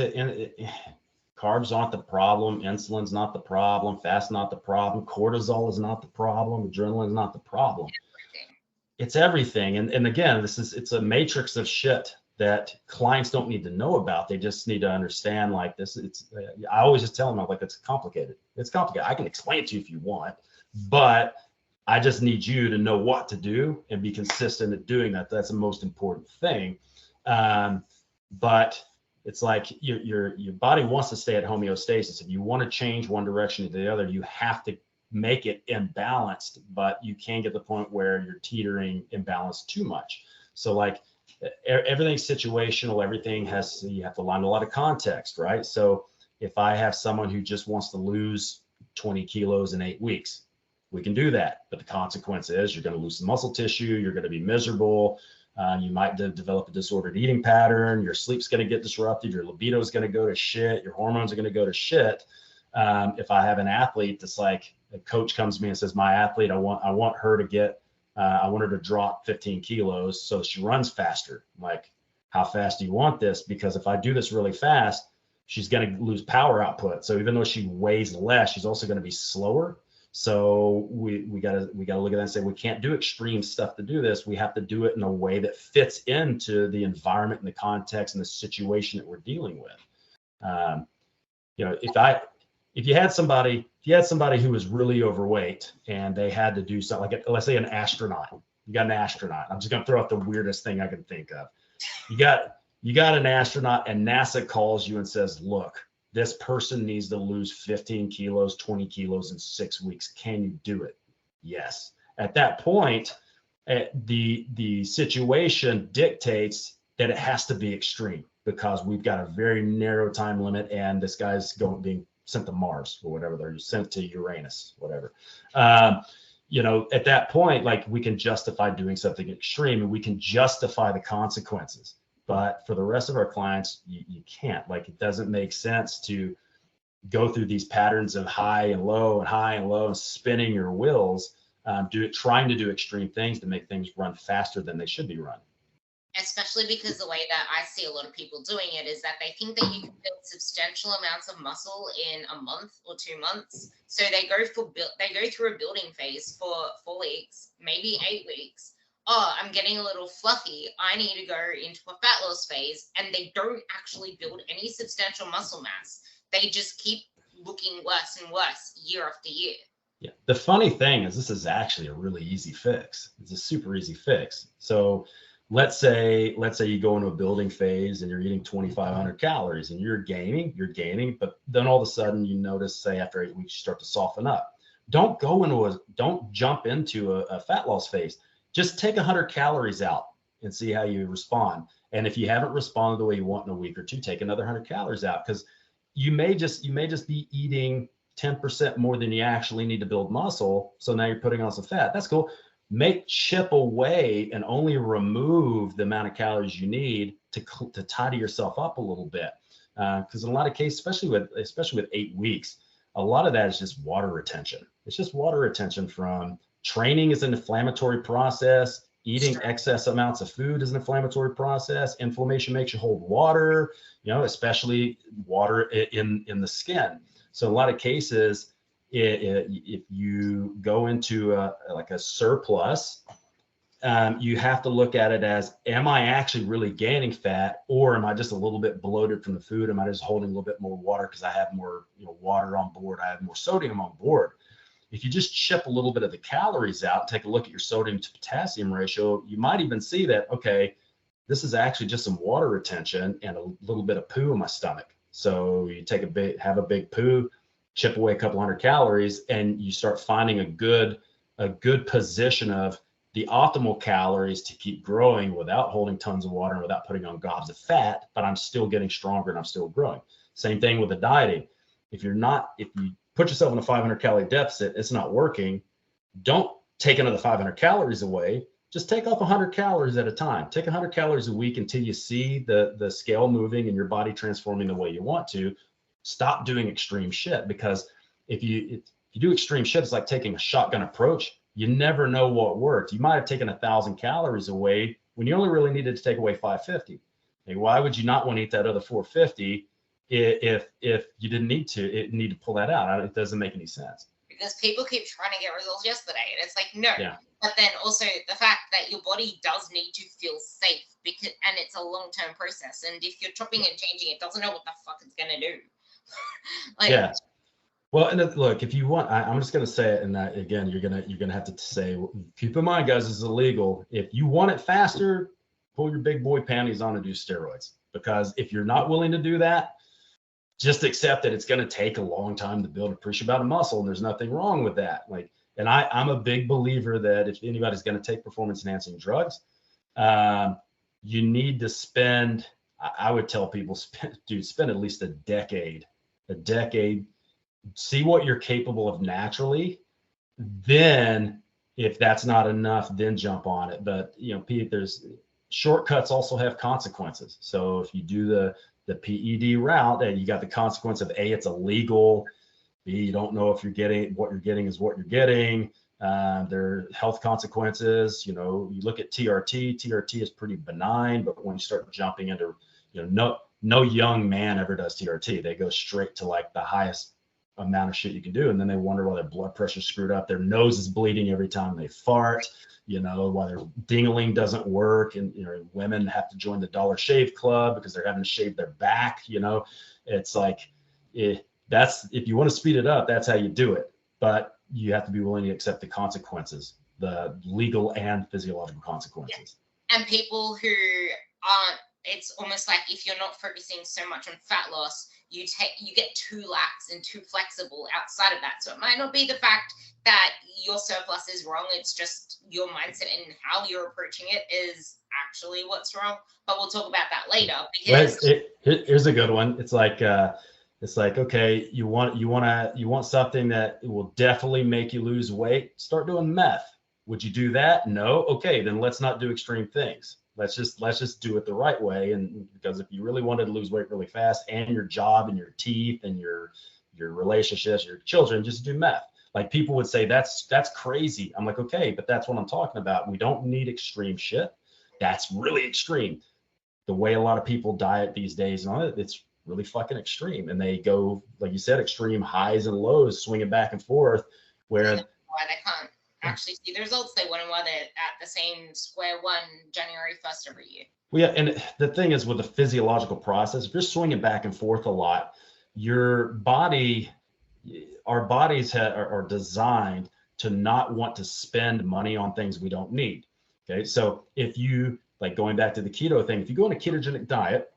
carbs aren't the problem. Insulin's not the problem. Fast's not the problem. Cortisol is not the problem. Adrenaline is not the problem. It's everything. And again, it's a matrix of shit that clients don't need to know about. They just need to understand like this. I always just tell them, I'm like, it's complicated. It's complicated. I can explain it to you if you want, but I just need you to know what to do and be consistent at doing that. That's the most important thing. But it's like your body wants to stay at homeostasis. If you want to change one direction to the other, you have to make it imbalanced, but you can't get to the point where you're teetering imbalanced too much. So like everything's situational, you have to learn a lot of context, right? So if I have someone who just wants to lose 20 kilos in 8 weeks, we can do that. But the consequence is you're going to lose some muscle tissue. You're going to be miserable. You might develop a disordered eating pattern. Your sleep's going to get disrupted. Your libido is going to go to shit. Your hormones are going to go to shit. If I have an athlete that's like, a coach comes to me and says, my athlete, I want her to get, I want her to drop 15 kilos so she runs faster. I'm like, how fast do you want this? Because if I do this really fast, she's going to lose power output. So even though she weighs less, she's also going to be slower. So we gotta look at that and say, we can't do extreme stuff to do this. We have to do it in a way that fits into the environment and the context and the situation that we're dealing with. If you had somebody who was really overweight and they had to do something like, let's say an astronaut, you got an astronaut. I'm just going to throw out the weirdest thing I can think of. You got an astronaut and NASA calls you and says, look, this person needs to lose 15 kilos, 20 kilos in 6 weeks. Can you do it? Yes. At that point, the situation dictates that it has to be extreme because we've got a very narrow time limit and this guy's being sent to Mars or whatever, they're sent to Uranus, whatever. At that point, like, we can justify doing something extreme and we can justify the consequences. But for the rest of our clients, you can't. Like, it doesn't make sense to go through these patterns of high and low and spinning your wheels, trying to do extreme things to make things run faster than they should be run. Especially because the way that I see a lot of people doing it is that they think that you can build substantial amounts of muscle in a month or 2 months. So they go through a building phase for 4 weeks, maybe 8 weeks. Oh, I'm getting a little fluffy. I need to go into a fat loss phase. And they don't actually build any substantial muscle mass. They just keep looking worse and worse year after year. Yeah. The funny thing is, this is actually a really easy fix. It's a super easy fix. So let's say you go into a building phase and you're eating 2,500 calories and you're gaining, but then all of a sudden you notice, say after 8 weeks, you start to soften up. Don't jump into a fat loss phase. Just take 100 calories out and see how you respond. And if you haven't responded the way you want in a week or two, take another 100 calories out, because you may just be eating 10% more than you actually need to build muscle. So now you're putting on some fat. That's cool. Chip away and only remove the amount of calories you need to tidy yourself up a little bit. Because in a lot of cases, especially with 8 weeks, a lot of that is just water retention. It's just water retention from training is an inflammatory process. Eating excess amounts of food is an inflammatory process. Inflammation makes you hold water, especially water in the skin. So in a lot of cases, if you go into a surplus, you have to look at it as, am I actually really gaining fat, or am I just a little bit bloated from the food? Am I just holding a little bit more water because I have more water on board? I have more sodium on board. If you just chip a little bit of the calories out, take a look at your sodium to potassium ratio, you might even see that, okay, this is actually just some water retention and a little bit of poo in my stomach. So you have a big poo, chip away a couple hundred calories, and you start finding a good position of the optimal calories to keep growing without holding tons of water and without putting on gobs of fat, but I'm still getting stronger and I'm still growing. Same thing with the dieting. If you put yourself in a 500 calorie deficit, it's not working. Don't take another 500 calories away. Just take off 100 calories at a time. Take 100 calories a week until you see the scale moving and your body transforming the way you want to. Stop doing extreme shit, because if you do extreme shit, it's like taking a shotgun approach. You never know what worked. You might have taken 1,000 calories away when you only really needed to take away 550. Hey, why would you not want to eat that other 450 if you didn't need to pull that out? It doesn't make any sense. Because people keep trying to get results yesterday, and it's like, no. Yeah. But then also the fact that your body does need to feel safe, and it's a long-term process. And if you're chopping and changing, it doesn't know what the fuck it's gonna do. Yeah. Well, and look, if you want, I'm just gonna say it, and that again, you're gonna have to say, keep in mind, guys, this is illegal. If you want it faster, pull your big boy panties on and do steroids. Because if you're not willing to do that, just accept that it's going to take a long time to build appreciable amount of muscle, and there's nothing wrong with that. And I'm a big believer that if anybody's going to take performance enhancing drugs, you need to spend, I would tell people, spend at least a decade, see what you're capable of naturally. Then if that's not enough, then jump on it. But Pete, there's shortcuts also have consequences. So if you do the PED route, you got the consequence of A, it's illegal. B, you don't know if you're getting what you're getting is what you're getting. There are health consequences. You know, you look at TRT. TRT is pretty benign, but when you start jumping into, you know, no young man ever does TRT. They go straight to like the highest amount of shit you can do, and then they wonder why their blood pressure's screwed up. Their nose is bleeding every time they fart. You know, why their dingling doesn't work, and you know, women have to join the Dollar Shave Club because they're having to shave their back. You know, it's like that's, if you want to speed it up, that's how you do it. But you have to be willing to accept the consequences, the legal and physiological consequences. Yeah. And people who aren't, it's almost like if you're not focusing so much on fat loss, you get too lax and too flexible outside of that. So it might not be the fact that your surplus is wrong. It's just your mindset and how you're approaching it is actually what's wrong. But we'll talk about that later. Because here's a good one. It's like okay, you want something that will definitely make you lose weight. Start doing meth. Would you do that? No. Okay, then let's not do extreme things. Let's just do it the right way. And because if you really wanted to lose weight really fast, and your job and your teeth and your relationships, your children, just do meth. Like, people would say that's crazy. I'm like, okay, but that's what I'm talking about. We don't need extreme shit. That's really extreme. The way a lot of people diet these days, and all that, it's really fucking extreme. And they go, like you said, extreme highs and lows, swinging back and forth, where why they can't actually see the results they want and why they're at the same square one January 1st every year. Well, yeah, and the thing is, with the physiological process, if you're swinging back and forth a lot, your body, our bodies are designed to not want to spend money on things we don't need. Okay, so if you, like, going back to the keto thing, if you go on a ketogenic diet,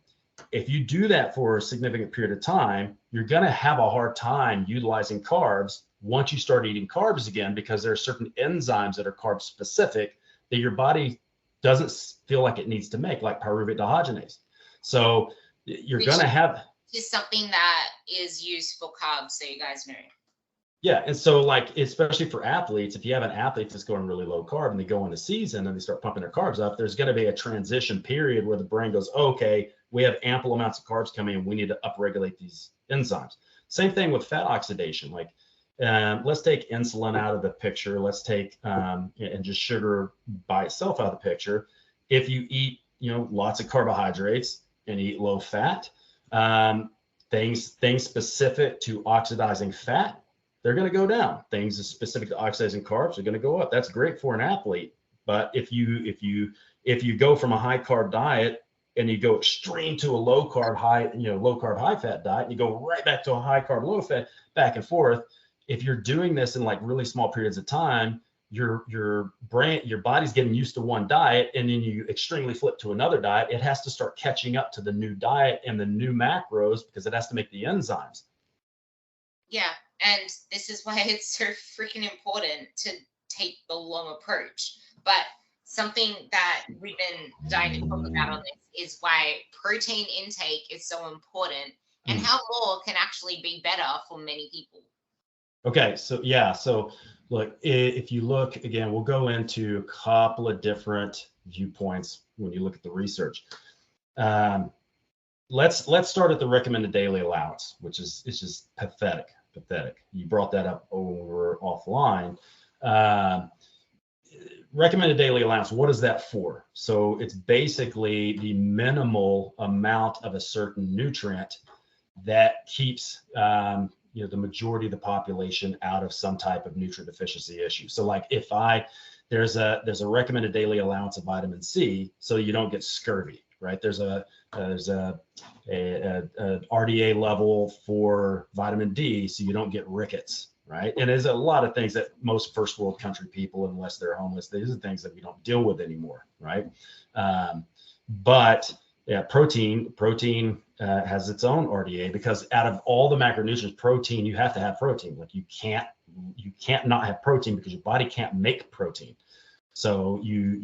if you do that for a significant period of time, you're going to have a hard time utilizing carbs once you start eating carbs again, because there are certain enzymes that are carb specific that your body doesn't feel like it needs to make, like pyruvate dehydrogenase. So you're going to have is something that is used for carbs, so you guys know. Yeah, and so, like, especially for athletes, if you have an athlete that's going really low carb and they go into season and they start pumping their carbs up, there's going to be a transition period where the brain goes, oh, okay, we have ample amounts of carbs coming and we need to upregulate these enzymes. Same thing with fat oxidation. Like, let's take insulin out of the picture. Let's take and just sugar by itself out of the picture. If you eat, lots of carbohydrates and eat low fat, things specific to oxidizing fat, they're going to go down. Things specific to oxidizing carbs are going to go up. That's great for an athlete. But if you go from a high carb diet and you go extreme to a low carb high fat diet, and you go right back to a high carb low fat, back and forth, if you're doing this in like really small periods of time, your body's getting used to one diet, and then you extremely flip to another diet. It has to start catching up to the new diet and the new macros because it has to make the enzymes. Yeah. And this is why it's so freaking important to take the long approach. But something that we've been dying to talk about on this is why protein intake is so important and how more can actually be better for many people. Okay, so yeah, so look, if you look again, we'll go into a couple of different viewpoints when you look at the research. Let's start at the recommended daily allowance, which is just pathetic. You brought that up over offline. Recommended daily allowance, what is that for? So it's basically the minimal amount of a certain nutrient that keeps the majority of the population out of some type of nutrient deficiency issue. So like if there's a recommended daily allowance of vitamin C, so you don't get scurvy, right? There's a RDA level for vitamin D, so you don't get rickets, right? And there's a lot of things that most first world country people, unless they're homeless, these are things that we don't deal with anymore, right? But yeah, protein has its own RDA, because out of all the macronutrients, protein, you have to have protein. Like you can't not have protein because your body can't make protein. So you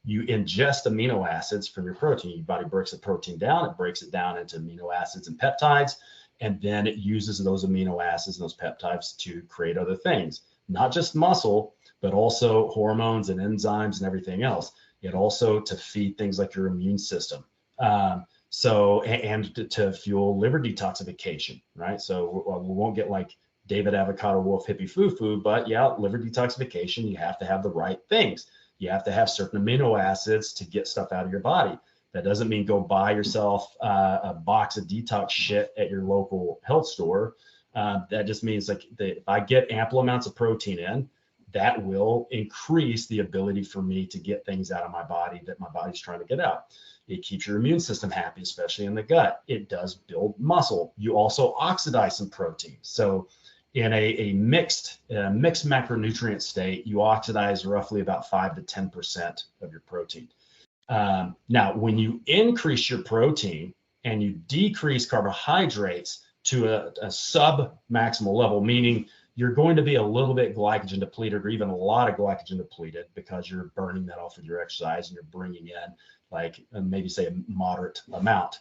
ingest amino acids from your protein. Your body breaks the protein down. It breaks it down into amino acids and peptides, and then it uses those amino acids and those peptides to create other things, not just muscle, but also hormones and enzymes and everything else. It also to feed things like your immune system. And to fuel liver detoxification, right? So we won't get like David Avocado Wolf hippie foo-foo, but yeah, liver detoxification, you have to have the right things. You have to have certain amino acids to get stuff out of your body. That doesn't mean go buy yourself a box of detox shit at your local health store. That just means like if I get ample amounts of protein in, that will increase the ability for me to get things out of my body that my body's trying to get out. It keeps your immune system happy, especially in the gut. It does build muscle. You also oxidize some protein. So in a mixed macronutrient state, you oxidize roughly about 5 to 10% of your protein. Now, when you increase your protein and you decrease carbohydrates to a sub-maximal level, meaning you're going to be a little bit glycogen depleted or even a lot of glycogen depleted because you're burning that off with your exercise and you're bringing in like maybe say a moderate amount.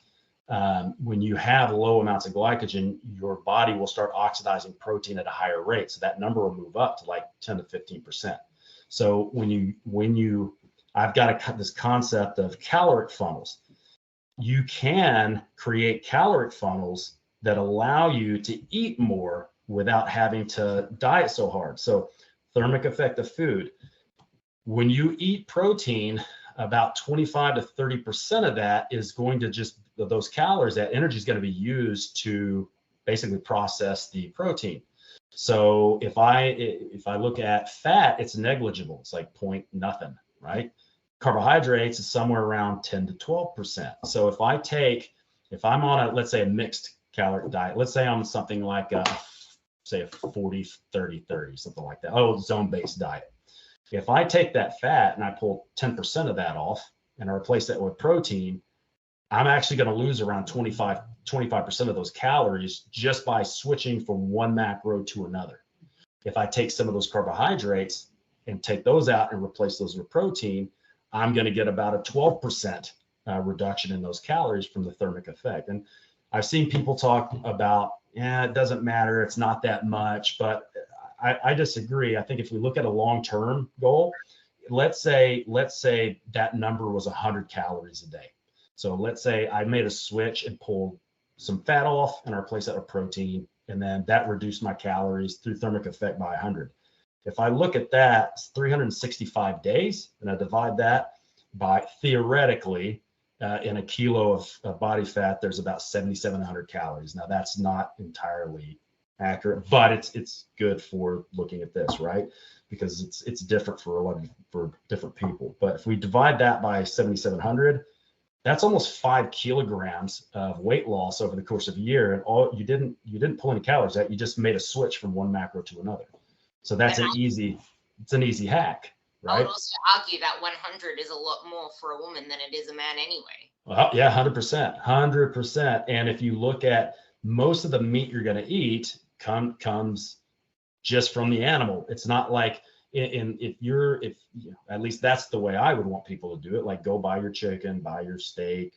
When you have low amounts of glycogen, your body will start oxidizing protein at a higher rate. So that number will move up to like 10 to 15%. So I've got this concept of caloric funnels. You can create caloric funnels that allow you to eat more without having to diet so hard. So thermic effect of food. When you eat protein, about 25 to 30% of that is going to just those calories, that energy is going to be used to basically process the protein. So if I look at fat, it's negligible. It's like point nothing, right? Carbohydrates is somewhere around 10 to 12%. So if I'm on let's say a mixed caloric diet, let's say I'm something like say a 40, 30, 30, something like that. Oh, zone-based diet. If I take that fat and I pull 10% of that off and I replace that with protein, I'm actually going to lose around 25% of those calories just by switching from one macro to another. If I take some of those carbohydrates and take those out and replace those with protein, I'm going to get about a 12% reduction in those calories from the thermic effect. And I've seen people talk about, it doesn't matter, it's not that much, but I disagree. I think if we look at a long-term goal, let's say that number was 100 calories a day. So let's say I made a switch and pulled some fat off and I replaced that with protein, and then that reduced my calories through thermic effect by 100. If I look at that, it's 365 days, and I divide that by theoretically in a kilo of body fat, there's about 7,700 calories. Now that's not entirely accurate, but it's good for looking at this, right? Because it's different for different people. But if we divide that by 7,700, that's almost 5 kilograms of weight loss over the course of a year, and all you didn't pull any calories out. You just made a switch from one macro to another. So that's an easy hack, right? I would also argue that 100 is a lot more for a woman than it is a man anyway. Well, yeah, 100%. And if you look at most of the meat you're going to eat comes just from the animal. It's not like at least that's the way I would want people to do it. Like go buy your chicken, buy your steak,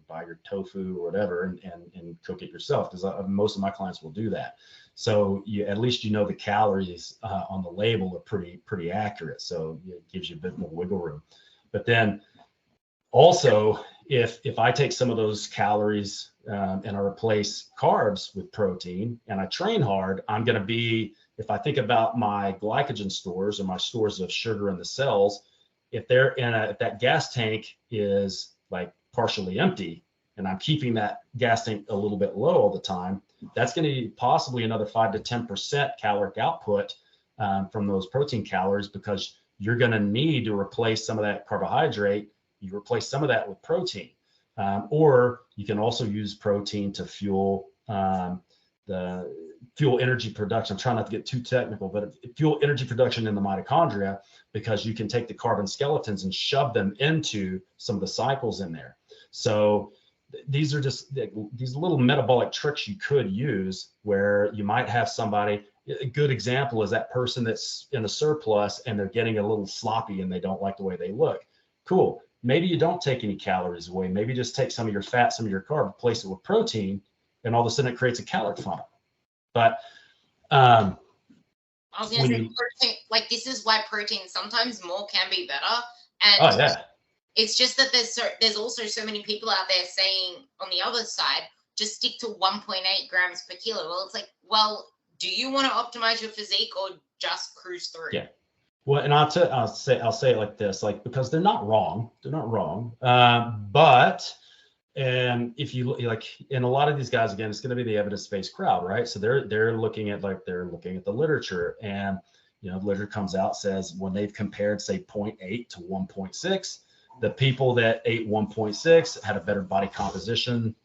buy your tofu or whatever, and cook it yourself. Because most of my clients will do that. So at least the calories on the label are pretty accurate. So it gives you a bit more wiggle room. But then also, if I take some of those calories and I replace carbs with protein and I train hard, I'm going to be, if I think about my glycogen stores or my stores of sugar in the cells, if that gas tank is like partially empty and I'm keeping that gas tank a little bit low all the time, that's going to be possibly another 5 to 10% caloric output from those protein calories, because you're going to need to replace some of that carbohydrate. You replace some of that with protein, or you can also use protein to fuel energy production. I'm trying not to get too technical, but fuel energy production in the mitochondria, because you can take the carbon skeletons and shove them into some of the cycles in there. So these are just these little metabolic tricks you could use, where you might have somebody. A good example is that person that's in a surplus and they're getting a little sloppy and they don't like the way they look. Cool. Maybe you don't take any calories away. Maybe just take some of your fat, some of your carb, replace it with protein, and all of a sudden it creates a caloric funnel. But I was going to say, protein, like this is why protein sometimes more can be better. And It's just that there's also so many people out there saying on the other side, just stick to 1.8 grams per kilo. Well, it's like, well, do you want to optimize your physique or just cruise through? Yeah. Well, and I'll say it like this, like, because they're not wrong. But if you like, in a lot of these guys, again, it's going to be the evidence-based crowd, right? So they're looking at the literature, and the literature comes out, says when they've compared, say, 0.8 to 1.6, the people that ate 1.6 had a better body composition.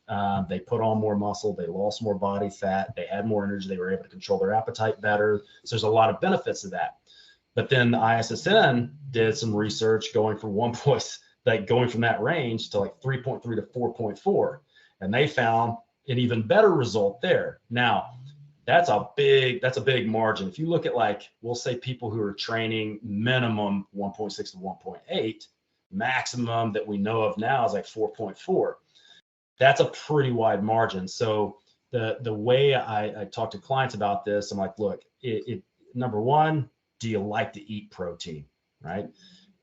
They put on more muscle, they lost more body fat, they had more energy, they were able to control their appetite better. So there's a lot of benefits to that. But then the ISSN did some research going from going from that range to like 3.3 to 4.4, and they found an even better result there. Now, that's a big margin. If you look at, like, we'll say people who are training minimum 1.6 to 1.8, maximum that we know of now is like 4.4. That's a pretty wide margin. So the way I talk to clients about this, I'm like, look, number one, do you like to eat protein, right?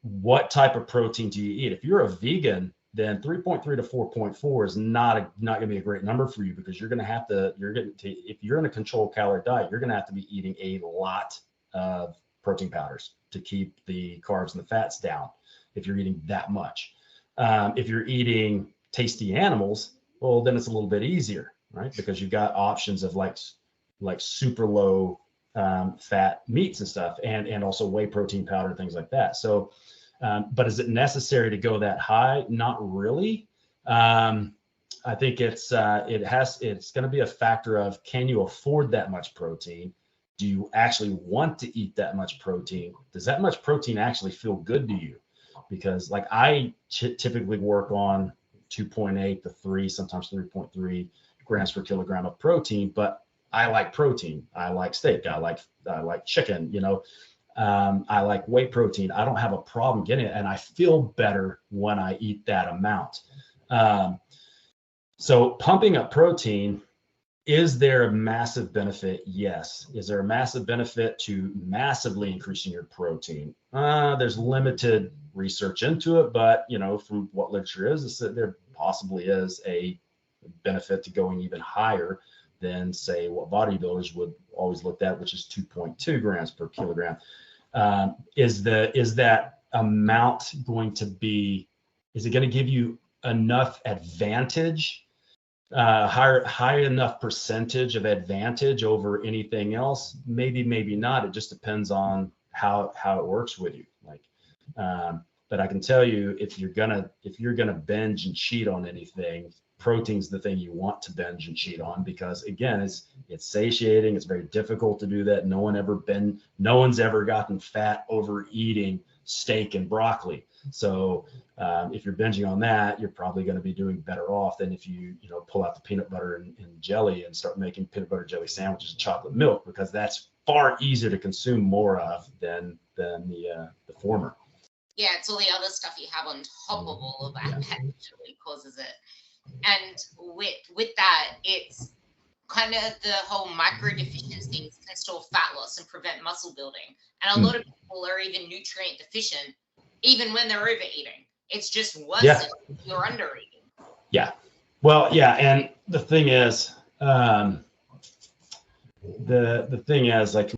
What type of protein do you eat? If you're a vegan, then 3.3 to 4.4 is not going to be a great number for you, because if you're in a controlled calorie diet, you're going to have to be eating a lot of protein powders to keep the carbs and the fats down, if you're eating that much. If you're eating tasty animals, well, then it's a little bit easier, right? Because you've got options of like super low fat meats and stuff, and also whey protein powder and things like that. So, but is it necessary to go that high? Not really. I think it's going to be a factor of, can you afford that much protein? Do you actually want to eat that much protein? Does that much protein actually feel good to you? Because, like, I typically work on 2.8 to 3, sometimes 3.3 grams per kilogram of protein, but I like protein. I like steak. I like chicken, I like whey protein. I don't have a problem getting it, and I feel better when I eat that amount. So pumping up protein, is there a massive benefit? Yes. Is there a massive benefit to massively increasing your protein? There's limited research into it, but from what literature is that there possibly is a benefit to going even higher than, say, what bodybuilders would always look at, which is 2.2 grams per kilogram. Is that amount going to be? Is it going to give you enough advantage? High enough percentage of advantage over anything else? Maybe not. It just depends on how it works with you. But I can tell you, if you're gonna binge and cheat on anything, protein's the thing you want to binge and cheat on, because, again, it's satiating. It's very difficult to do that. No one's ever gotten fat overeating steak and broccoli. So if you're binging on that, you're probably going to be doing better off than if you pull out the peanut butter and jelly and start making peanut butter jelly sandwiches and chocolate milk, because that's far easier to consume more of than the former. Yeah, it's all the other stuff you have on top of all of that that actually causes it. And with that, it's kind of the whole micro deficiencies can store fat loss and prevent muscle building. And a lot of people are even nutrient deficient, even when they're overeating. It's just worse if you're undereating. Yeah. Well, yeah. And the thing is, like,